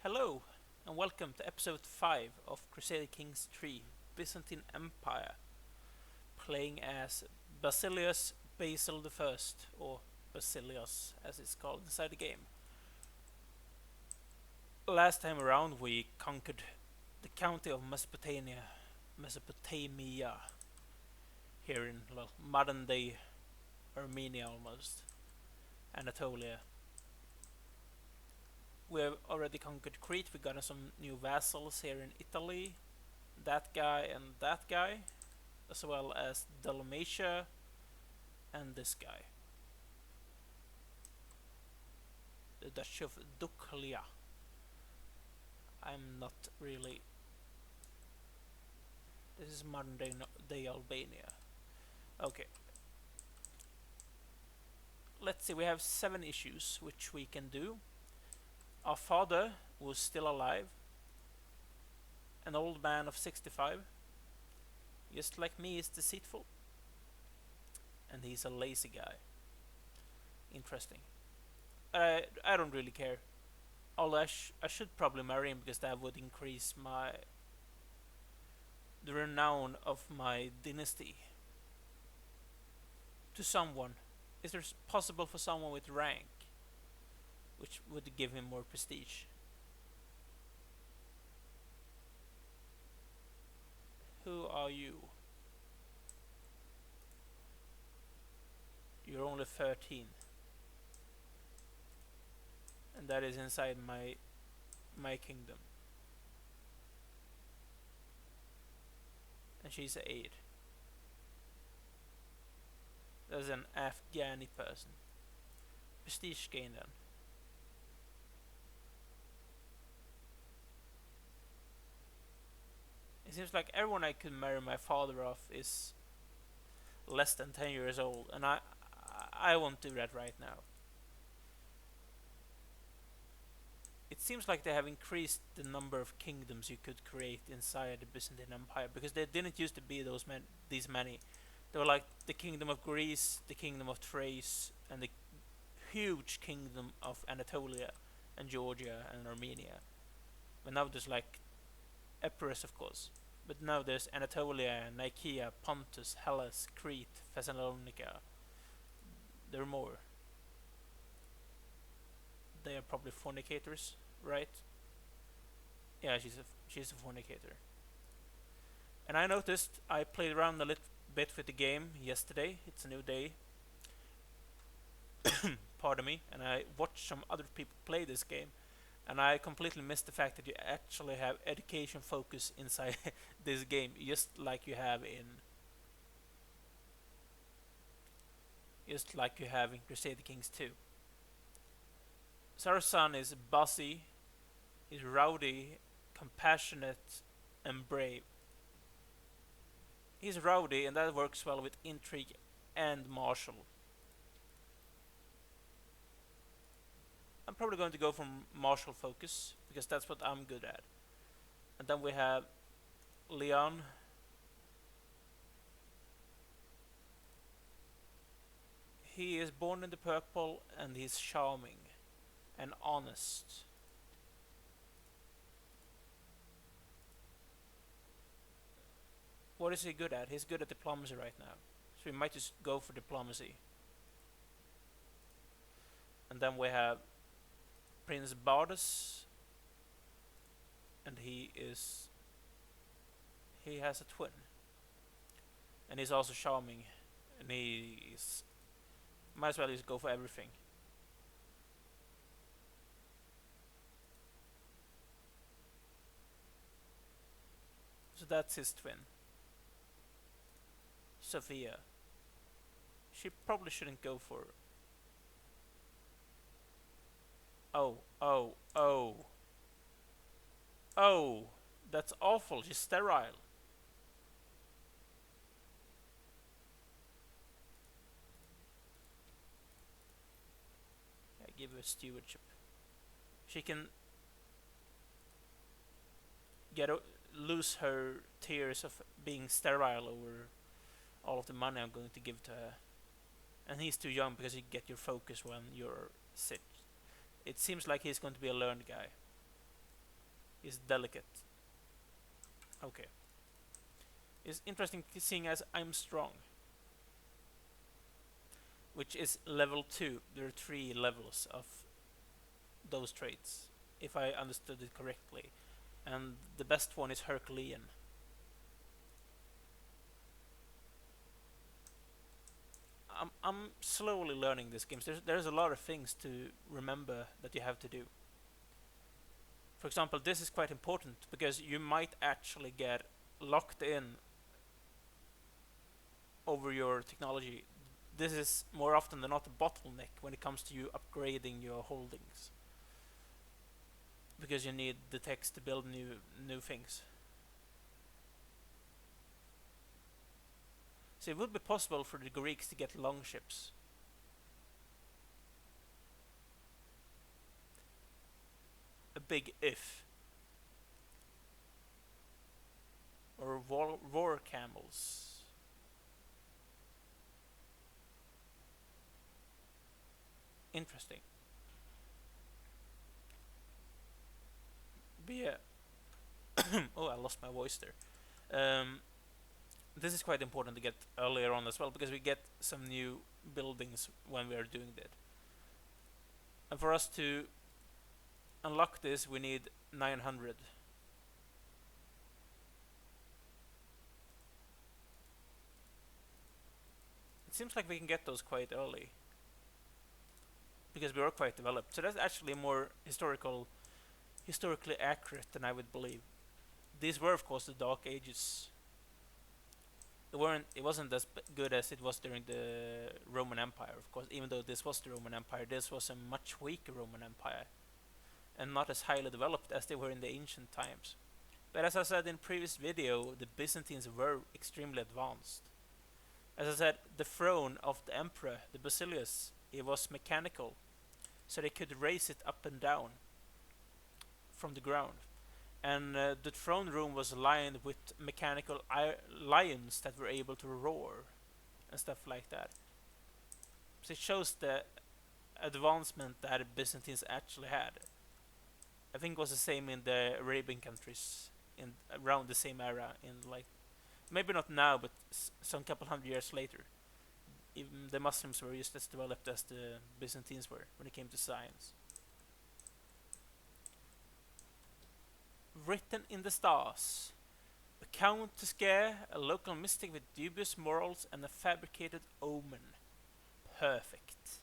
Hello, and welcome to episode 5 of Crusader Kings 3 Byzantine Empire, playing as Basilius Basil the First, or Basilius as it's called inside the game. Last time around we conquered the county of Mesopotamia, here in modern day Armenia almost, Anatolia. We have already conquered Crete, we got some new vassals here in Italy, that guy and that guy, as well as Dalmatia and this guy, the Duchy of Duklia. I'm not really. This is modern day Albania. Okay. Let's see, we have 7 issues which we can do. Our father was still alive, an old man of 65, just like me, is deceitful, and he's a lazy guy. Interesting. I don't really care. Although I should probably marry him because that would increase the renown of my dynasty to someone. Is it possible for someone with rank, which would give him more prestige? Who are you? You're only 13, and that is inside my kingdom. And she's an aide. That's an Afghani person. Prestige gain then. It seems like everyone I could marry my father off is less than 10 years old, and I won't do that right now. It seems like they have increased the number of kingdoms you could create inside the Byzantine Empire, because they didn't used to be these many. They were like the Kingdom of Greece, the Kingdom of Thrace, and the huge Kingdom of Anatolia and Georgia and Armenia. But now there's like Epirus, of course. But now there's Anatolia, Nicaea, Pontus, Hellas, Crete, Thessalonica. There are more. They are probably fornicators, right? Yeah, she's a fornicator. And I noticed I played around a little bit with the game yesterday. It's a new day. Pardon me. And I watched some other people play this game, and I completely missed the fact that you actually have education focus inside this game, just like you have in Crusader Kings 2. So our son is bossy, he's rowdy, compassionate, and brave. He's rowdy, and that works well with intrigue and martial. I'm probably going to go for martial focus, because that's what I'm good at. And then we have Leon. He is born in the purple, and he's charming and honest. What is he good at? He's good at diplomacy right now, so we might just go for diplomacy. And then we have Prince Bardus, and he has a twin, and he's also charming, and he's might as well just go for everything. So that's his twin, Sophia. She probably shouldn't go for. Oh, oh, oh. Oh, that's awful. She's sterile. I give her stewardship. She can lose her tears of being sterile over all of the money I'm going to give to her. And he's too young because you get your focus when you're sick. It seems like he's going to be a learned guy. is delicate. Okay. It's interesting seeing as I'm strong, which is level 2. There are 3 levels of those traits, if I understood it correctly. And the best one is Herculean. I'm slowly learning this game. There's a lot of things to remember that you have to do. For example, this is quite important because you might actually get locked in over your technology. This is more often than not a bottleneck when it comes to you upgrading your holdings, because you need the text to build new things. So it would be possible for the Greeks to get longships. A big if. Or war camels. Interesting. But yeah. Oh, I lost my voice there. This is quite important to get earlier on as well, because we get some new buildings when we are doing that. And for us to unlock this, we need 900. It seems like we can get those quite early, because we are quite developed. So that's actually more historically accurate than I would believe. These were, of course, the Dark Ages. It wasn't as good as it was during the Roman Empire, of course. Even though this was the Roman Empire, this was a much weaker Roman Empire, and not as highly developed as they were in the ancient times. But as I said in previous video, the Byzantines were extremely advanced. As I said, the throne of the emperor, the Basileus, it was mechanical, so they could raise it up and down from the ground. And the throne room was lined with mechanical lions that were able to roar and stuff like that. So it shows the advancement that the Byzantines actually had. I think it was the same in the Arabian countries in around the same era, in like, maybe not now, but some couple hundred years later. Even the Muslims were just as developed as the Byzantines were when it came to science. Written in the stars. A count to scare, a local mystic with dubious morals, and a fabricated omen. Perfect.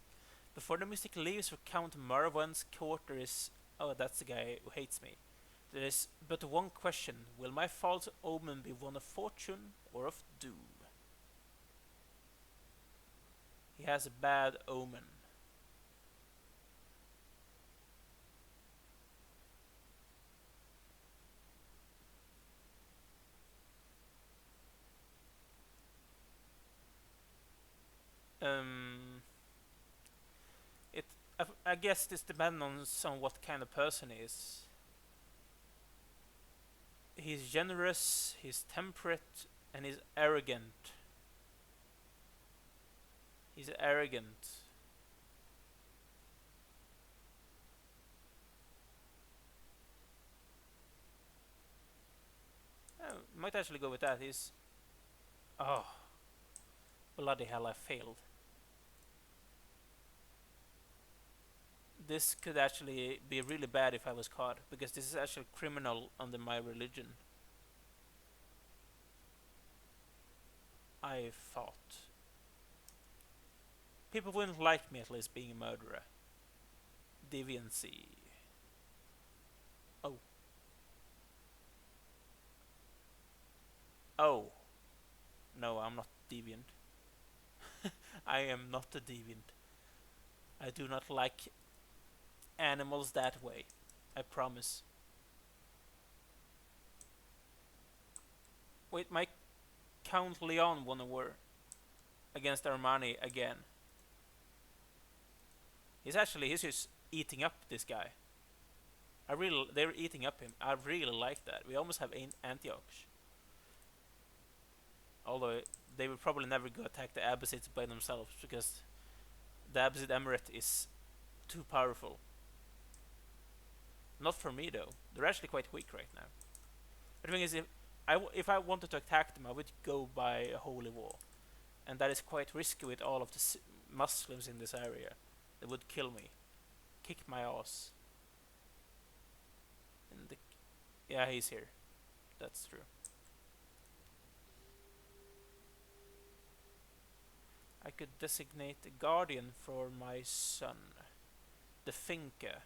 Before the mystic leaves for Count Marwan's court, there is... Oh, that's the guy who hates me. There is but one question. Will my false omen be one of fortune or of doom? He has a bad omen. I guess this depends on what kind of person he is. He's generous, he's temperate, and he's arrogant. He's arrogant. Might actually go with that. He's... Oh. Bloody hell, I failed. This could actually be really bad if I was caught, because this is actually criminal under my religion. I thought. People wouldn't like me, at least, being a murderer. Deviancy. Oh. Oh. No, I'm not deviant. I am not a deviant. I do not like animals that way. I promise. Wait, my Count Leon won a war against Armani again. He's just eating up this guy. They're eating up him. I really like that. We almost have Antioch. Although they will probably never go attack the Abbasids by themselves, because the Abbasid Emirate is too powerful. Not for me though. They're actually quite weak right now. But the thing is, if I wanted to attack them, I would go by a holy wall, and that is quite risky with all of the Muslims in this area. They would kill me, kick my ass. And yeah, he's here. That's true. I could designate a guardian for my son, the Finke.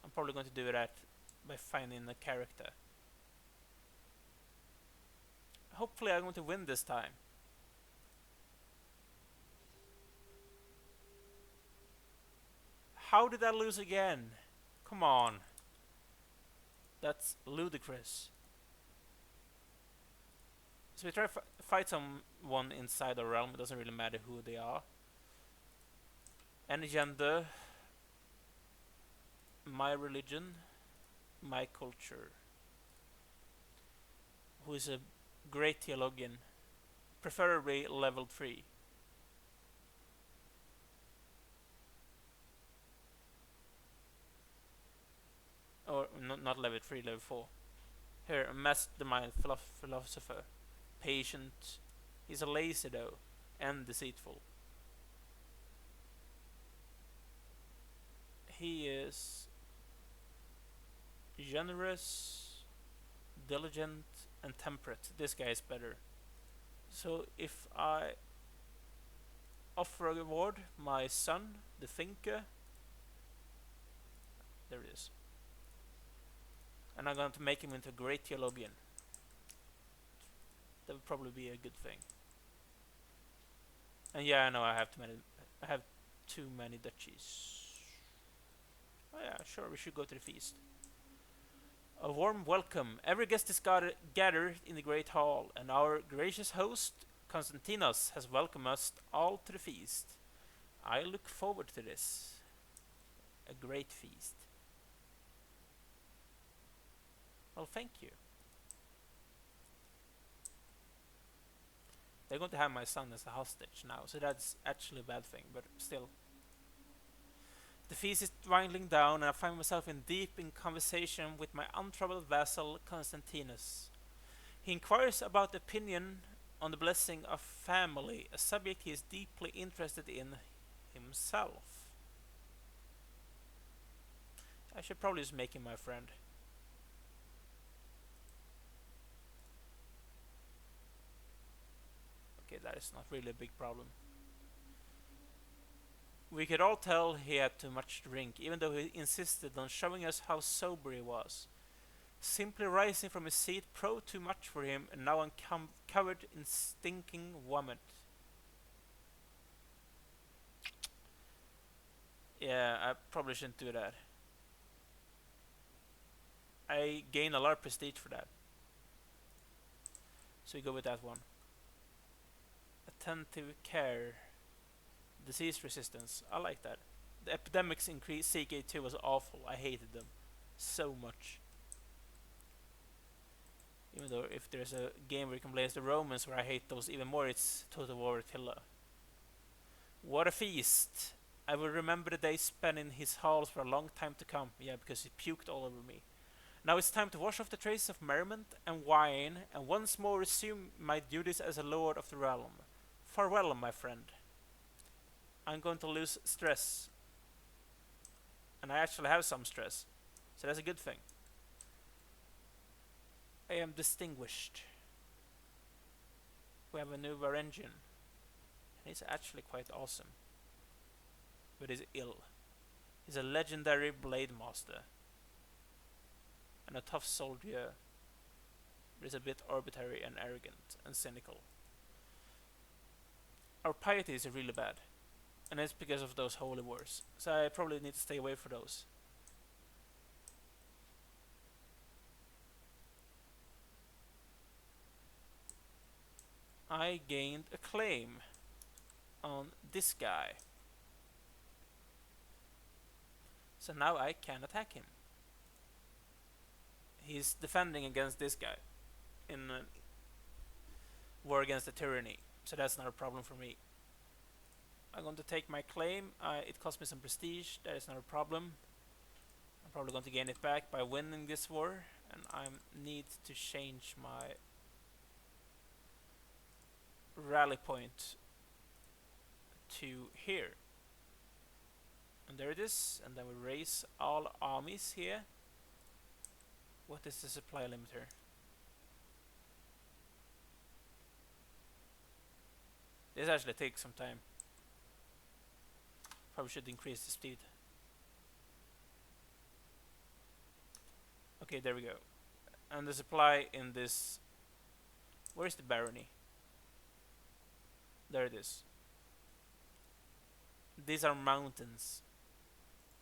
I'm probably going to do that by finding a character. Hopefully I'm going to win this time. How did I lose again? Come on. That's ludicrous. So we try to fight someone inside our realm. It doesn't really matter who they are. Any gender. My religion. My culture. Who is a great theologian. Preferably level 3. Or not level 3, level 4. Here, a mastermind philosopher. Patient. He's a lazy though. And deceitful. He is generous, diligent, and temperate. This guy is better. So if I offer a reward, my son, the Finke, there it is. And I'm going to make him into a great theologian. That would probably be a good thing. And yeah, I know I have too many duchies. Oh yeah, sure, we should go to the feast. A warm welcome. Every guest is gathered in the great hall, and our gracious host, Constantinos, has welcomed us all to the feast. I look forward to this. A great feast. Well, thank you. They're going to have my son as a hostage now, so that's actually a bad thing, but still. The feast is winding down, and I find myself in deep conversation with my untroubled vassal, Constantinus. He inquires about the opinion on the blessing of family, a subject he is deeply interested in himself. I should probably just make him my friend. Okay, that is not really a big problem. We could all tell he had too much to drink, even though he insisted on showing us how sober he was. Simply rising from his seat proved too much for him, and now I'm covered in stinking vomit. Yeah, I probably shouldn't do that. I gain a lot of prestige for that. So we go with that one. Attentive care. Disease resistance. I like that. The epidemics in CK2 was awful. I hated them so much. Even though if there's a game where you can play as the Romans where I hate those even more, it's Total War Attila. What a feast! I will remember the day spent in his halls for a long time to come. Yeah, because he puked all over me. Now it's time to wash off the traces of merriment and wine, and once more resume my duties as a lord of the realm. Farewell, my friend. I'm going to lose stress. And I actually have some stress. So that's a good thing. I am distinguished. We have a new Varangian. And he's actually quite awesome. But he's ill. He's a legendary blade master. And a tough soldier. But he's a bit arbitrary and arrogant and cynical. Our piety is really bad. And it's because of those holy wars. So I probably need to stay away from those. I gained a claim on this guy. So now I can attack him. He's defending against this guy in a war against the tyranny. So that's not a problem for me. I'm going to take my claim. It cost me some prestige. That is not a problem. I'm probably going to gain it back by winning this war, and I need to change my rally point to here. And there it is, and then we raise all armies here. What is the supply limiter? This actually takes some time. Probably should increase the speed. Okay, there we go. And the supply in this... Where's the barony? There it is. These are mountains.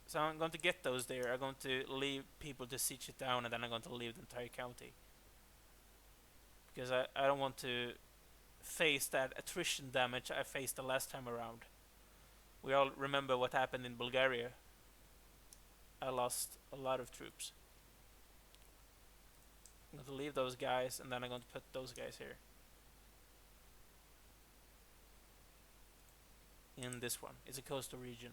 So I'm going to get those there. I'm going to leave people to siege it down, and then I'm going to leave the entire county. Because I don't want to face that attrition damage I faced the last time around. We all remember what happened in Bulgaria. I lost a lot of troops. I'm going to leave those guys, and then I'm going to put those guys here. In this one. It's a coastal region.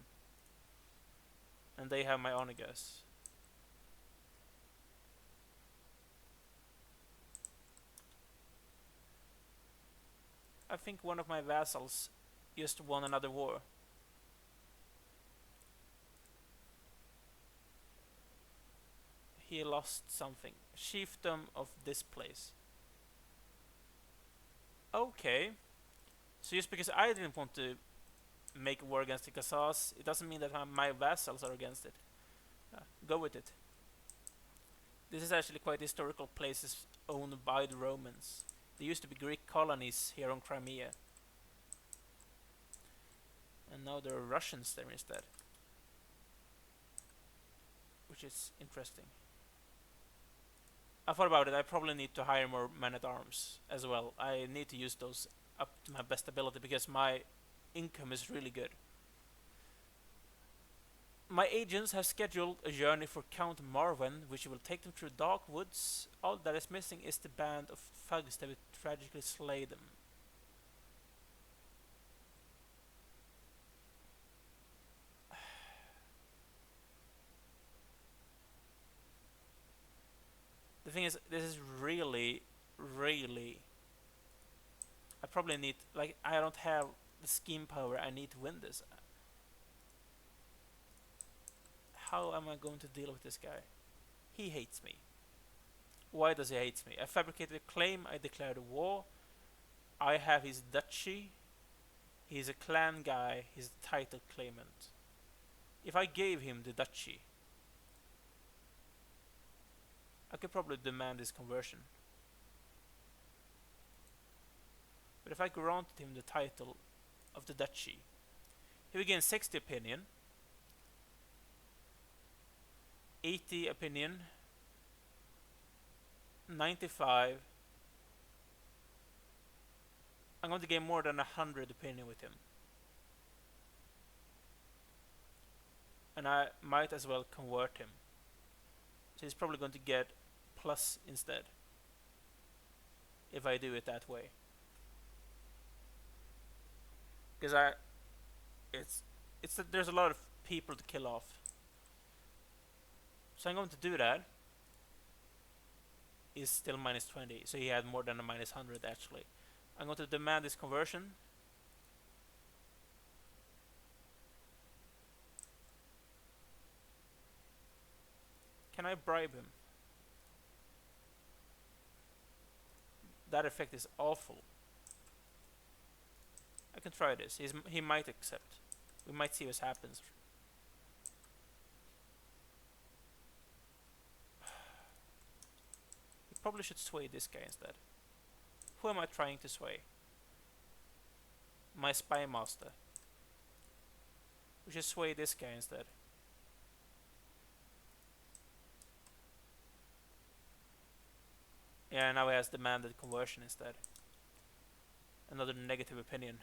And they have my onegas. I think one of my vassals just won another war. He lost something. Chiefdom of this place. Okay. So just because I didn't want to make a war against the Khazars, it doesn't mean that my vassals are against it. Go with it. This is actually quite historical places owned by the Romans. There used to be Greek colonies here on Crimea. And now there are Russians there instead. Which is interesting. I thought about it, I probably need to hire more men-at-arms as well. I need to use those up to my best ability because my income is really good. My agents have scheduled a journey for Count Marwen, which will take them through dark woods. All that is missing is the band of thugs that will tragically slay them. The thing is, this is really, really... I probably need... Like, I don't have the scheme power I need to win this. How am I going to deal with this guy? He hates me. Why does he hate me? I fabricated a claim, I declared a war. I have his duchy. He's a clan guy, he's a title claimant. If I gave him the duchy, I could probably demand his conversion. But if I granted him the title of the duchy, he would gain 60 opinion, 80 opinion, 95. I'm going to gain more than 100 opinion with him. And I might as well convert him. So he's probably going to get plus instead. If I do it that way. Because there's a lot of people to kill off. So I'm going to do that. He's still minus 20, so he had more than a minus 100 actually. I'm going to demand this conversion. Can I bribe him? That effect is awful. I can try this. He might accept. We might see what happens. We probably should sway this guy instead. Who am I trying to sway? My spy master. We should sway this guy instead. Yeah, now he has demanded conversion instead. Another negative opinion.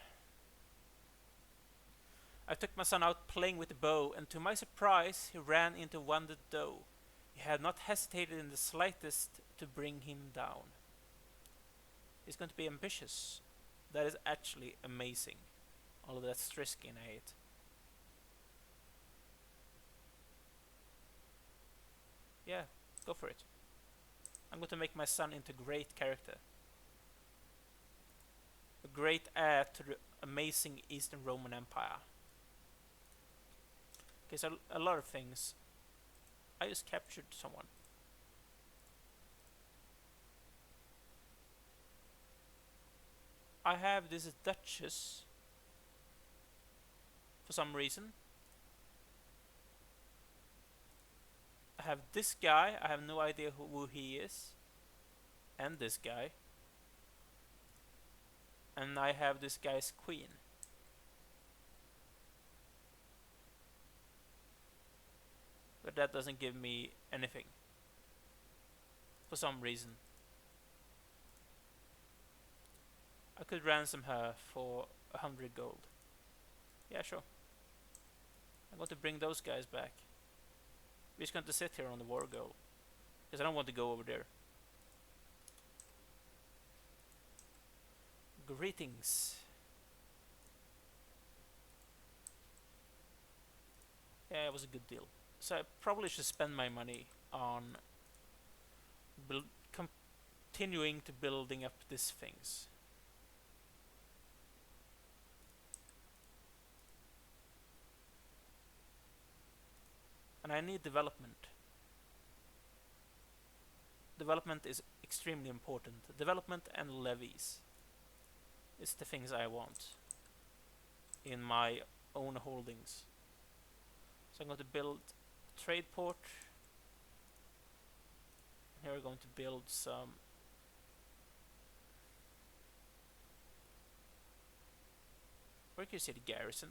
I took my son out playing with the bow, and to my surprise, he ran into wounded doe. He had not hesitated in the slightest to bring him down. He's going to be ambitious. That is actually amazing. All of that Striskin I hate. Yeah, go for it. I'm going to make my son into a great character. A great heir to the amazing Eastern Roman Empire. Okay, so a lot of things. I just captured someone. I have this duchess for some reason. I have this guy. I have no idea who he is. And this guy. And I have this guy's queen. But that doesn't give me anything. For some reason. I could ransom her for 100 gold. Yeah, sure. I'm going to bring those guys back. We're just going to sit here on the war goal. Because I don't want to go over there. Greetings. Yeah, it was a good deal. So I probably should spend my money on continuing to building up these things. And I need development. Development is extremely important. Development and levies is the things I want in my own holdings. So I'm going to build a trade port. Here we're going to build some. Where can you see the garrison?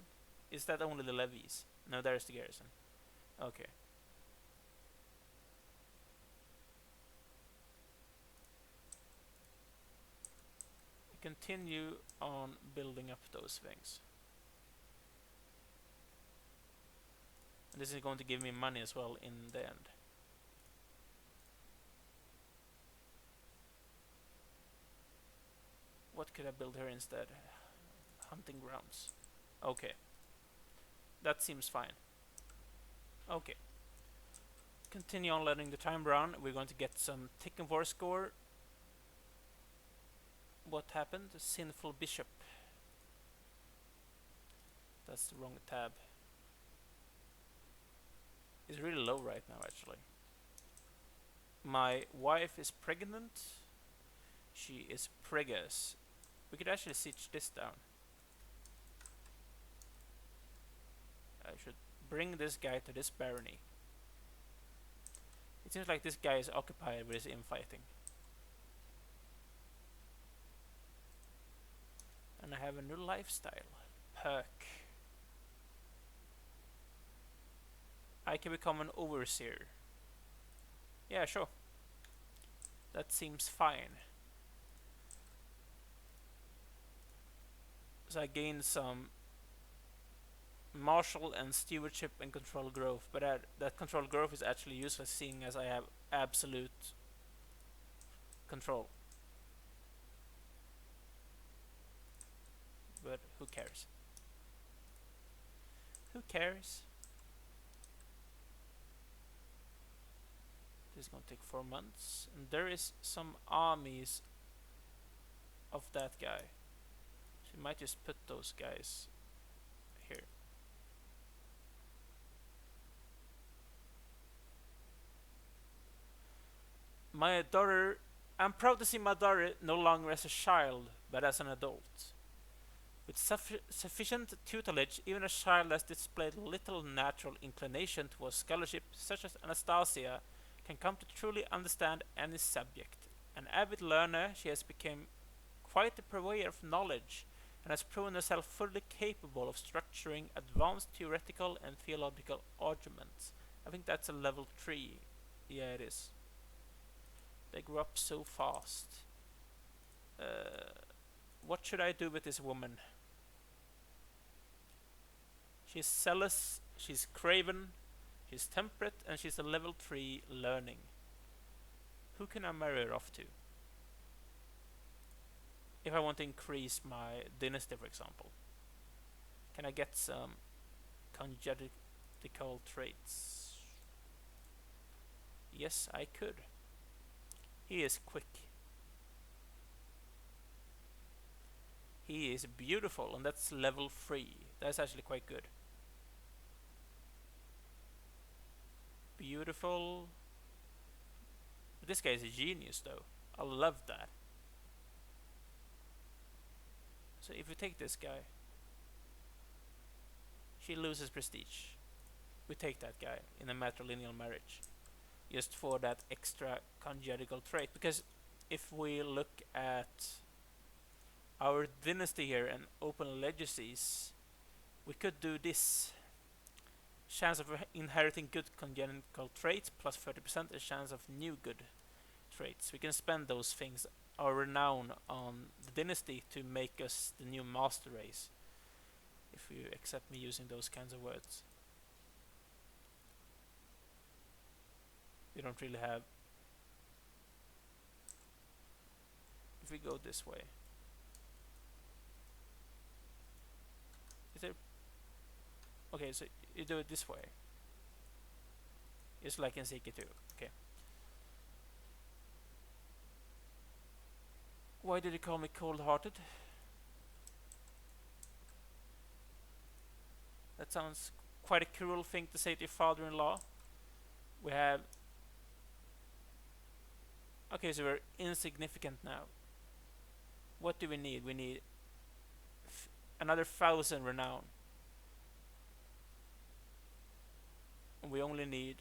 Is that only the levies? No, there's the garrison. Okay. Continue on building up those things. And this is going to give me money as well in the end. What could I build here instead? Hunting grounds. Okay. That seems fine. Okay. Continue on letting the time run. We're going to get some Tick and War score. What happened? A sinful bishop. That's the wrong tab. It's really low right now, actually. My wife is pregnant. She is preggers. We could actually siege this down. I should bring this guy to this barony. It seems like this guy is occupied with his infighting. And I have a new lifestyle. Perk. I can become an overseer. Yeah, sure. That seems fine. So I gained some martial and stewardship and control growth, but that control growth is actually useless seeing as I have absolute control. But who cares? Who cares? This is going to take 4 months, and there is some armies of that guy. So we might just put those guys here. My daughter, I'm proud to see my daughter no longer as a child, but as an adult. With sufficient tutelage, even a child has displayed little natural inclination towards scholarship, such as Anastasia, can come to truly understand any subject. An avid learner, she has become quite a purveyor of knowledge, and has proven herself fully capable of structuring advanced theoretical and theological arguments. I think that's a level 3. Yeah, it is. They grew up so fast. What should I do with this woman? She's zealous, she's craven, she's temperate, and she's a level 3 learning. Who can I marry her off to? If I want to increase my dynasty, for example. Can I get some conjugal traits? Yes, I could. He is quick. He is beautiful, and that's level 3. That's actually quite good. Beautiful. But this guy is a genius, though. I love that. So if we take this guy, she loses prestige. We take that guy in a matrilineal marriage, just for that extra conjugal trait. Because if we look at our dynasty here and open legacies, we could do this. Chance of inheriting good congenital traits plus 30%, a chance of new good traits. We can spend those things, our renown, on the dynasty to make us the new master race. If you accept me using those kinds of words. We don't really have. If we go this way, is there? Okay, so you do it this way. It's like in CK2. Okay. Why did he call me cold-hearted? That sounds quite a cruel thing to say to your father-in-law. We have. Okay, so we're insignificant now. What do we need? We need another 1,000 renown. And we only need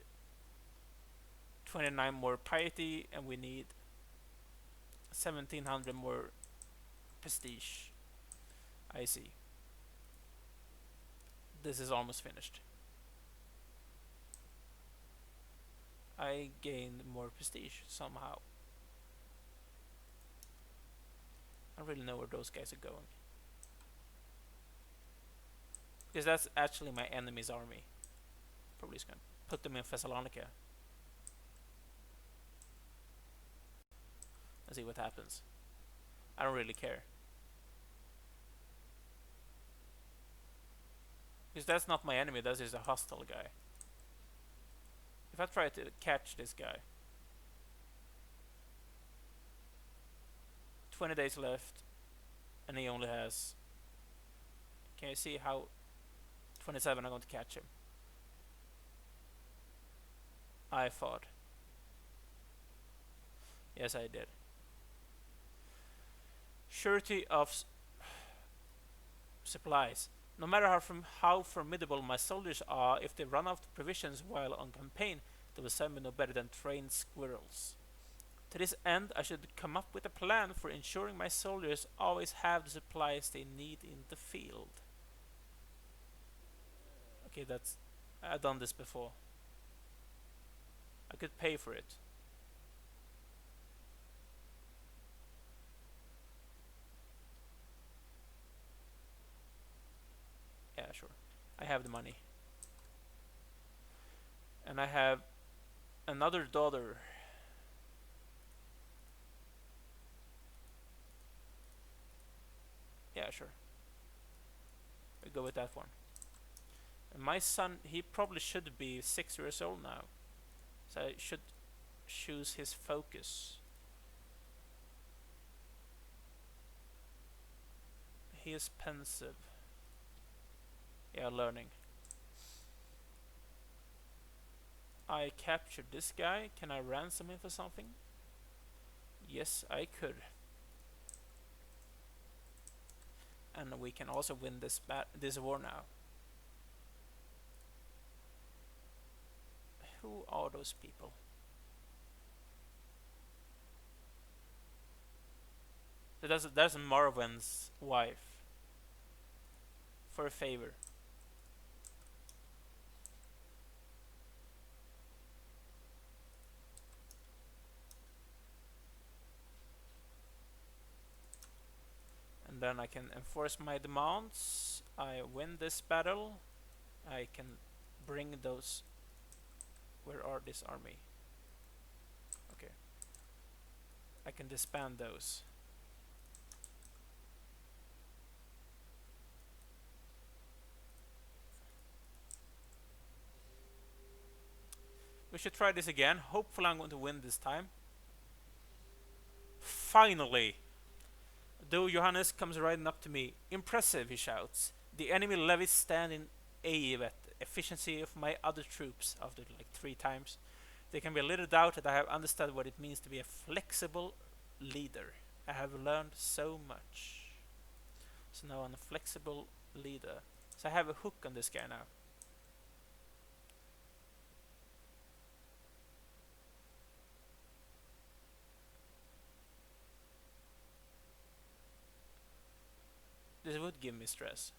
29 more piety, and we need 1,700 more prestige. I see. This is almost finished. I gained more prestige somehow. I don't really know where those guys are going. Because that's actually my enemy's army. Probably just gonna put them in Thessalonica. And see what happens. I don't really care. Because that's not my enemy, that is a hostile guy. If I try to catch this guy. 20 days left. And he only has. Can you see how 27 I'm going to catch him? I thought. Yes, I did. Surety of supplies. No matter how formidable my soldiers are, if they run out of provisions while on campaign, they will send me no better than trained squirrels. To this end, I should come up with a plan for ensuring my soldiers always have the supplies they need in the field. Okay, that's. I've done this before. I could pay for it. Yeah, sure. I have the money. And I have another daughter. Yeah, sure. We go with that one. And my son, he probably should be 6 years old now. So I should choose his focus. He is pensive. Yeah, learning. I captured this guy. Can I ransom him for something? Yes, I could. And we can also win this war now. Who are those people? So that's Marwan's wife. For a favor. And then I can enforce my demands. I win this battle. I can bring those. Where are this army? Okay. I can disband those. We should try this again. Hopefully I'm going to win this time. Finally! Though Johannes comes riding up to me. Impressive, he shouts. The enemy levies stand in awe at the efficiency of my other troops after like 3 times. There can be a little doubt that I have understood what it means to be a flexible leader. I have learned so much. So now I'm a flexible leader. So I have a hook on this guy now. This would give me stress.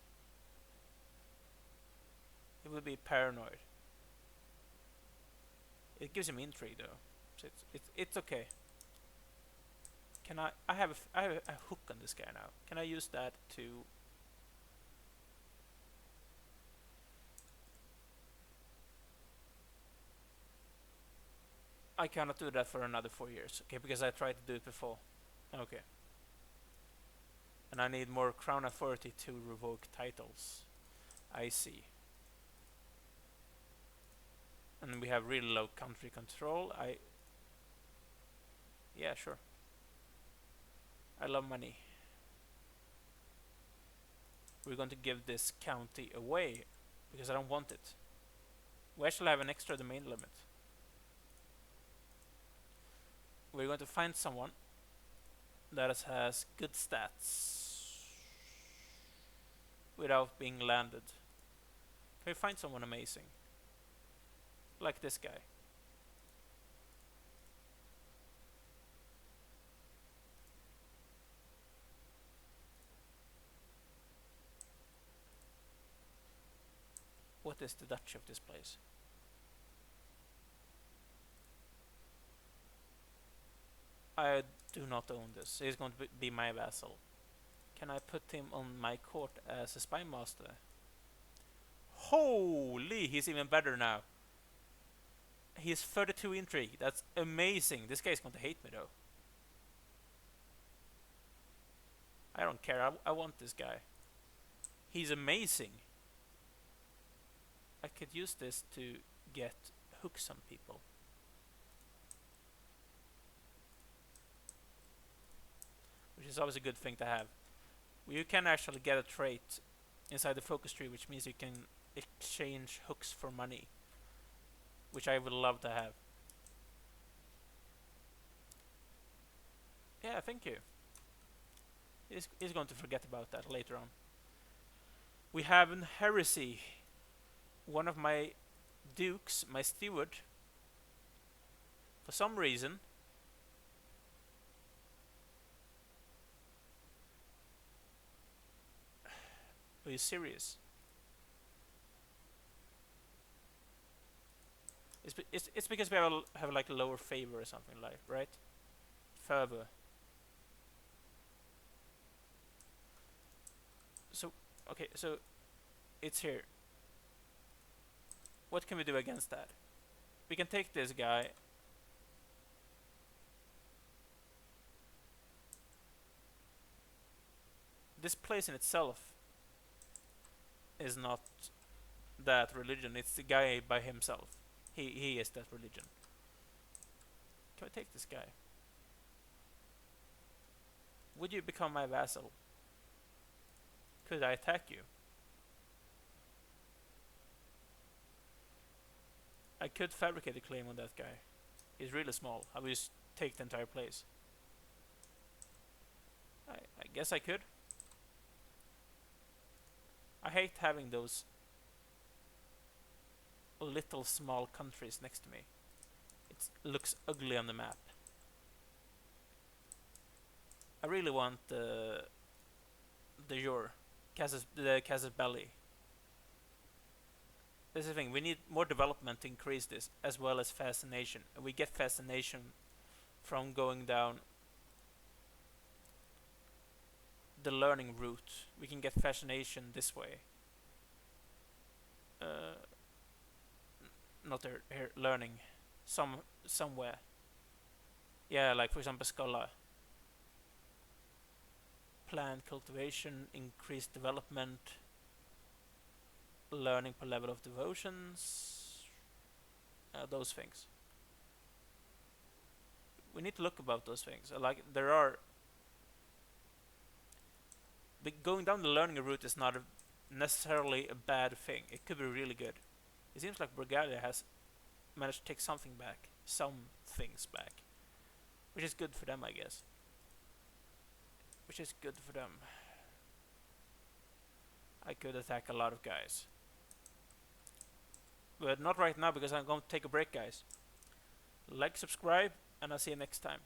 It would be paranoid. It gives him intrigue though, so it's okay. Can I have a hook on this guy now. Can I use that to? I cannot do that for another 4 years. Okay, because I tried to do it before. Okay. And I need more crown authority to revoke titles. I see. And we have really low country control. Yeah, sure. I love money. We're going to give this county away because I don't want it. We actually have an extra domain limit. We're going to find someone that has good stats without being landed. Can we find someone amazing? Like this guy. What is the Dutch of this place? I do not own this. He's going to be my vassal. Can I put him on my court as a spy master? Holy, he's even better now. He's 32 intrigue. That's amazing. This guy's going to hate me though. I don't care. I want this guy. He's amazing. I could use this to get hooks on people. Which is always a good thing to have. You can actually get a trait inside the focus tree, which means you can exchange hooks for money. Which I would love to have. Yeah, thank you. He's going to forget about that later on. We have an heresy. One of my dukes, my steward, for some reason, are you serious? It's because we have like a lower favor or something like, right? Fervor. So, okay, so it's here. What can we do against that? We can take this guy. This place in itself is not that religion. It's the guy by himself. He is that religion. Can I take this guy? Would you become my vassal? Could I attack you? I could fabricate a claim on that guy. He's really small. I will just take the entire place. I guess I could. I hate having those little small countries next to me. It looks ugly on the map. I really want the Jor, the Casus Belli. This is the thing, we need more development to increase this, as well as fascination. And we get fascination from going down the learning route. We can get fascination this way. Not here, learning. Somewhere. Yeah, like for example scholar. Plant cultivation, increased development. Learning per level of devotions, those things. We need to look about those things. Like there are, going down the learning route is not necessarily a bad thing. It could be really good. It seems like Bulgaria has managed to take something back, some things back, which is good for them, I guess. Which is good for them. I could attack a lot of guys. But not right now because I'm going to take a break, guys. Like, subscribe, and I'll see you next time.